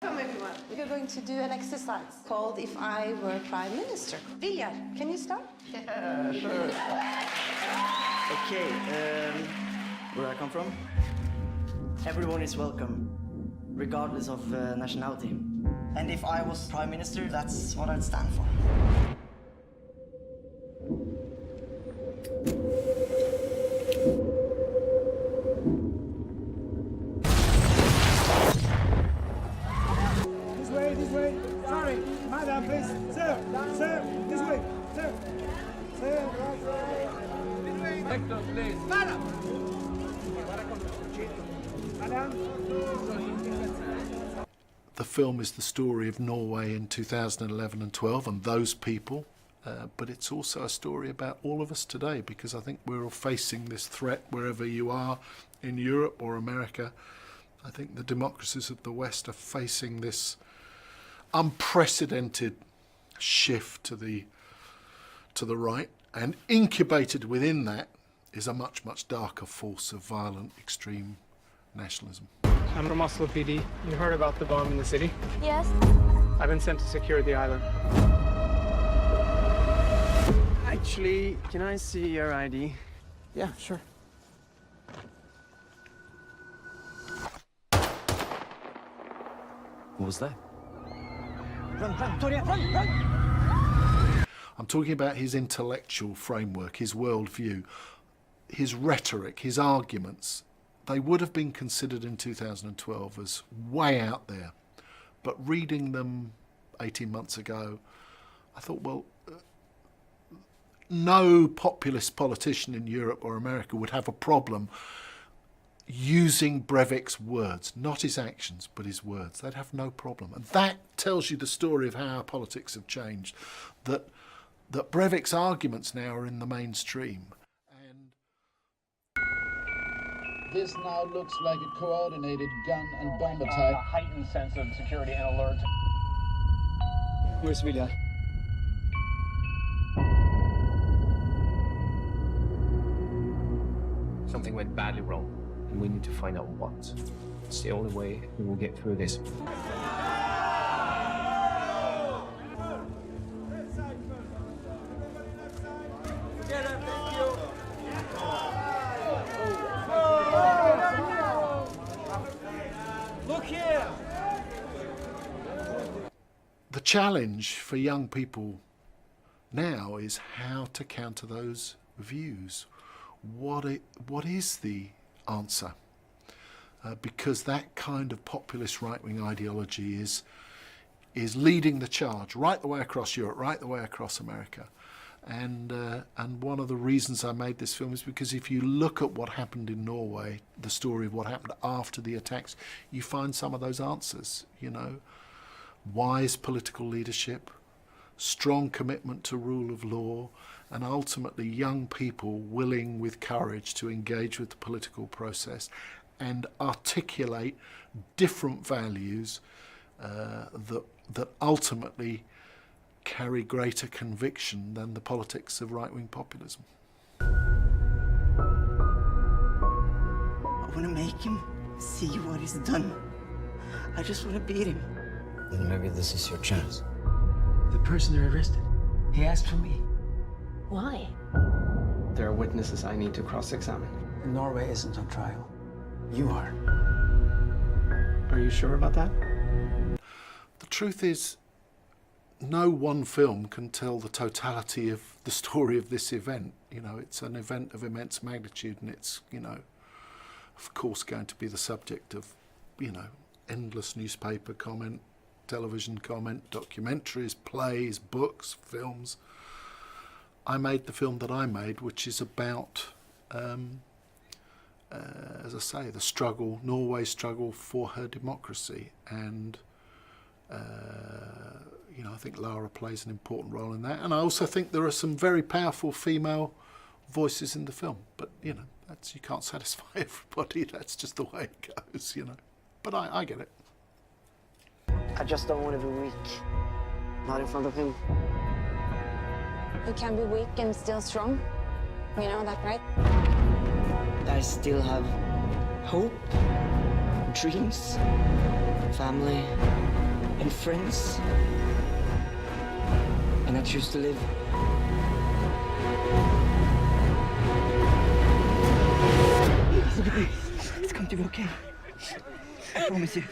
Welcome everyone. We are going to do an exercise called If I Were Prime Minister. Vilja, can you start? Yeah, sure. Okay, where I come from, everyone is welcome, regardless of nationality. And if I was Prime Minister, that's what I'd stand for. This way. Sorry, madam, please. Sir, this way. Sir. Hector, please. Madam. The film is the story of Norway in 2011 and 12 and those people, but it's also a story about all of us today, because I think we're all facing this threat wherever you are in Europe or America. I think the democracies of the West are facing this unprecedented shift to the right, and incubated within that is a much darker force of violent extreme nationalism. I'm from Oslo PD. You heard about the bomb in the city? Yes. I've been sent to secure the island. Actually, can I see your ID? Yeah, sure. What was that? Run, Toria, run! I'm talking about his intellectual framework, his worldview, his rhetoric, his arguments. They would have been considered in 2012 as way out there. But reading them 18 months ago, I thought, well, no populist politician in Europe or America would have a problem using Breivik's words, not his actions, but his words. They'd have no problem. And that tells you the story of how our politics have changed, that Breivik's arguments now are in the mainstream. And this now looks like a coordinated gun and bomb attack. A heightened sense of security and alert. Where's Vilja? Something went badly wrong, and we need to find out what. It's the only way we will get through this. Look here! the challenge for young people now is how to counter those views. What is the answer? Because that kind of populist right-wing ideology is leading the charge right the way across Europe, right the way across America. And one of the reasons I made this film is because if you look at what happened in Norway, the story of what happened after the attacks, you find some of those answers, you know. Wise political leadership, strong commitment to rule of law, and ultimately young people willing with courage to engage with the political process and articulate different values that ultimately carry greater conviction than the politics of right-wing populism. I want to make him see what he's done. I just want to beat him. Then maybe this is your chance. The person they arrested, he asked for me. Why? There are witnesses I need to cross-examine. Norway isn't on trial. You are. Are you sure about that? The truth is, no one film can tell the totality of the story of this event. You know, it's an event of immense magnitude, and it's, you know, of course going to be the subject of, you know, endless newspaper comment, television comment, documentaries, plays, books, films. I made the film that I made, which is about, as I say, the struggle, Norway's struggle for her democracy. And you know, I think Lara plays an important role in that. And I also think there are some very powerful female voices in the film. But, you know, that's, you can't satisfy everybody. That's just the way it goes, you know. But I get it. I just don't want to be weak. Not in front of him. You can be weak and still strong. You know that, right? I still have hope, dreams, family, and friends. And I choose to live. It's going to be okay. I promise you.